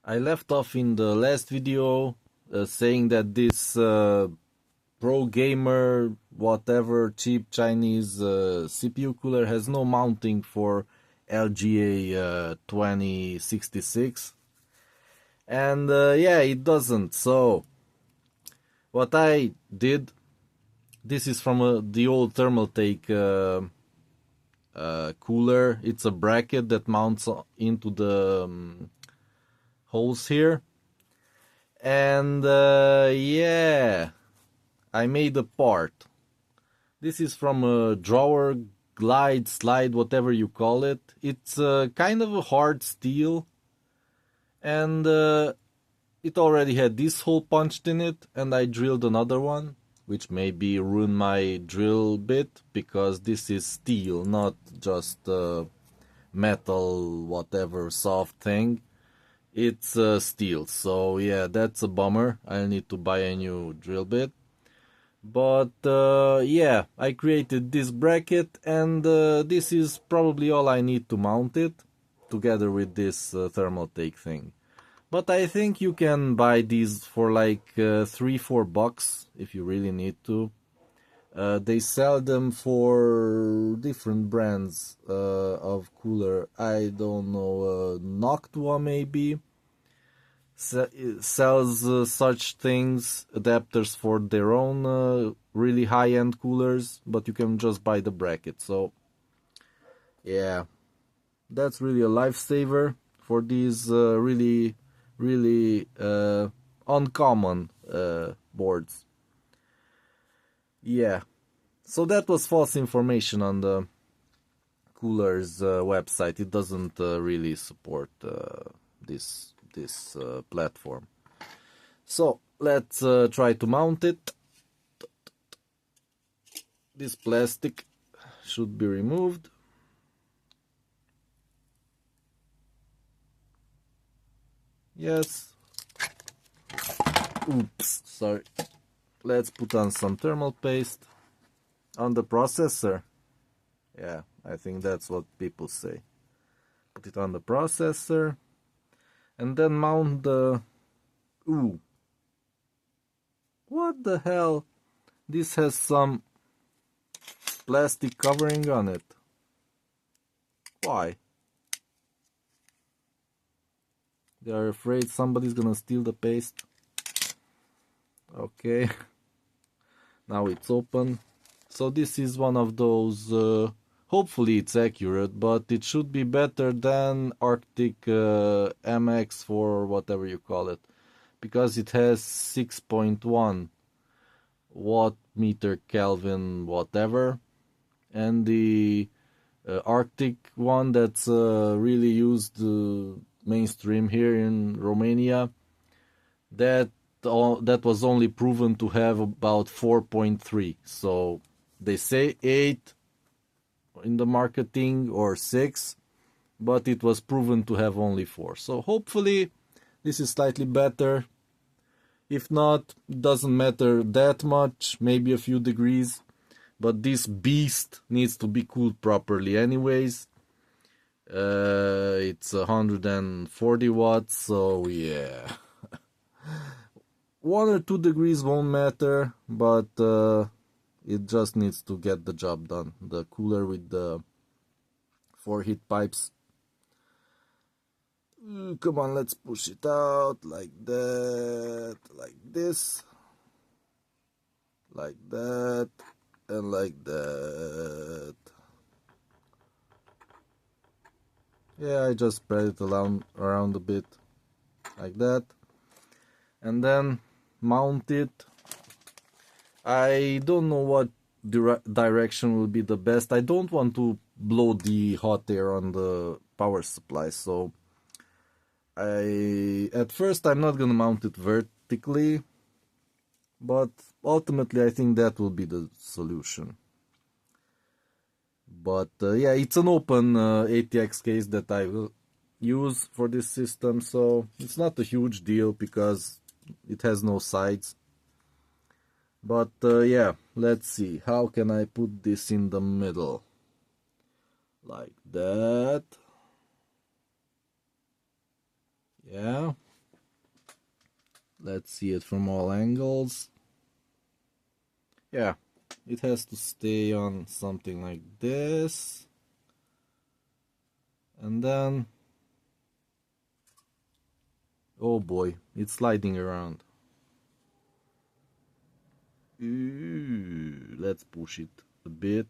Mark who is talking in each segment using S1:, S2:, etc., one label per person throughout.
S1: I left off in the last video saying that this pro gamer whatever cheap Chinese CPU cooler has no mounting for LGA2066, and yeah, it doesn't. So what I did, this is from the old Thermaltake cooler. It's a bracket that mounts into the holes here, and yeah, I made a part. This is from a drawer, glide, slide, whatever you call it. It's kind of a hard steel, and it already had this hole punched in it, and I drilled another one, which maybe ruined my drill bit, because this is steel, not just metal, whatever, soft thing. It's steel, so yeah, that's a bummer. I'll need to buy a new drill bit. But yeah, I created this bracket, and this is probably all I need to mount it, together with this Thermaltake thing. But I think you can buy these for like $3-4 if you really need to. They sell them for different brands of cooler. I don't know, Noctua maybe sells such things, adapters for their own really high-end coolers, but you can just buy the bracket. So yeah, that's really a lifesaver for these really uncommon boards. Yeah, so that was false information on the cooler's website. It doesn't really support this platform. So let's try to mount it. This plastic should be removed. Yes. Oops, sorry. Let's put on some thermal paste on the processor. Yeah, I think that's what people say. Put it on the processor. And then mount the... Ooh. What the hell? This has some plastic covering on it. Why? They are afraid somebody's gonna steal the paste. Okay. Now it's open. So this is one of those... hopefully it's accurate, but it should be better than Arctic MX for whatever you call it, because it has 6.1 watt meter Kelvin whatever, and the Arctic one that's really used mainstream here in Romania, that was only proven to have about 4.3. So they say 8 in the marketing or 6, but it was proven to have only 4. So hopefully this is slightly better. If not, it doesn't matter that much, maybe a few degrees, but this beast needs to be cooled properly anyways. It's 140 watts, so yeah. 1 or 2 degrees won't matter, but it just needs to get the job done. The cooler with the 4 heat pipes. Come on, let's push it out like that, like this, like that, and like that. Yeah, I just spread it around a bit, like that, and then mount it. I don't know what direction will be the best. I don't want to blow the hot air on the power supply, so at first I'm not gonna mount it vertically, but ultimately I think that will be the solution. But yeah, it's an open ATX case that I will use for this system, so it's not a huge deal because it has no sides. But yeah, let's see, how can I put this in the middle? Like that. Yeah, Let's see it from all angles. Yeah, it has to stay on something like this. And then, oh boy, it's sliding around. Ooh, let's push it a bit.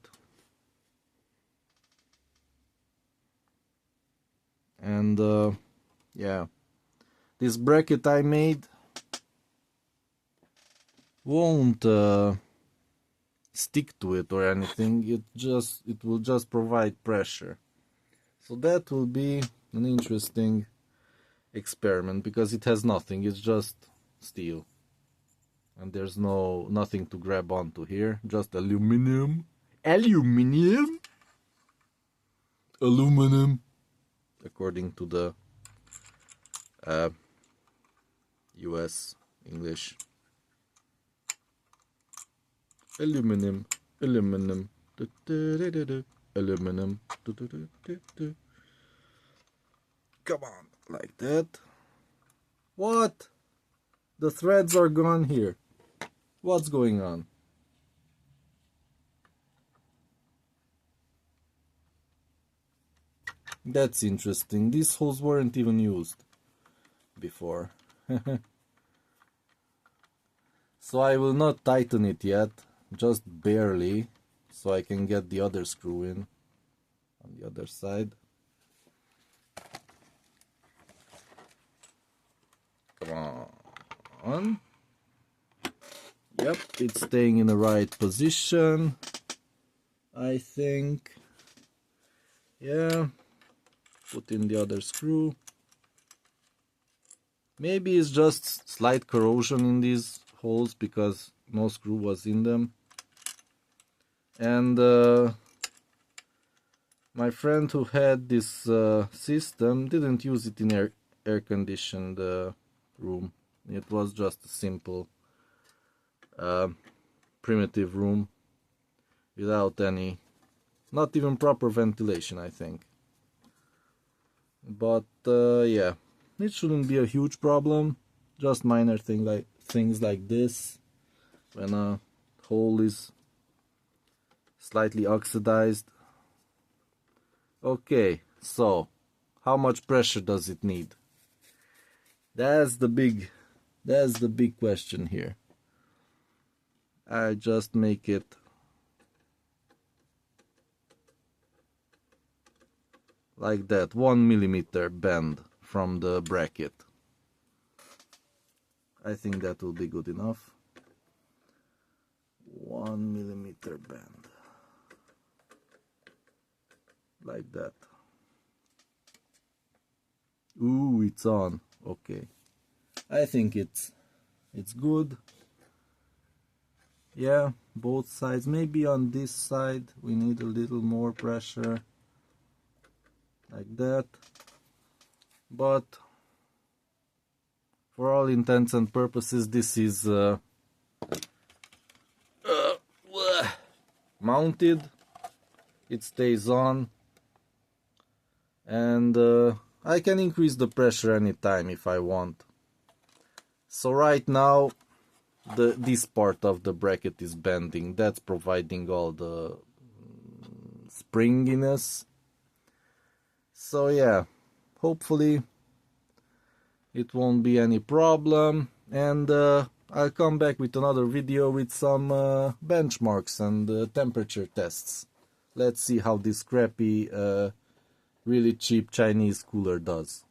S1: And yeah, this bracket I made won't stick to it or anything. It will just provide pressure. So that will be an interesting experiment, because it has nothing. It's just steel, and there's nothing to grab onto here. Just aluminum, according to the US English. Aluminum. Aluminum. Come on, like that. What? The threads are gone here. What's going on? That's interesting. These holes weren't even used before. So I will not tighten it yet, just barely, so I can get the other screw in on the other side. Come on. Yep, it's staying in the right position, I think. Yeah, put in the other screw. Maybe it's just slight corrosion in these holes because no screw was in them. And my friend who had this system didn't use it in air-conditioned room. It was just a simple primitive room without any, not even proper ventilation, I think. But yeah, it shouldn't be a huge problem. Just minor things like this, when a hole is slightly oxidized. Okay, so how much pressure does it need? That's the big question here. I just make it like that, 1 millimeter bend from the bracket. I think that will be good enough. 1 millimeter bend, like that. Ooh, it's on. Okay, I think it's good. Yeah, both sides. Maybe on this side we need a little more pressure, like that. But for all intents and purposes, this is mounted. It stays on, and I can increase the pressure anytime if I want. So right now this part of the bracket is bending. That's providing all the springiness. So yeah, hopefully it won't be any problem, and I'll come back with another video with some benchmarks and temperature tests. Let's see how this crappy, really cheap Chinese cooler does.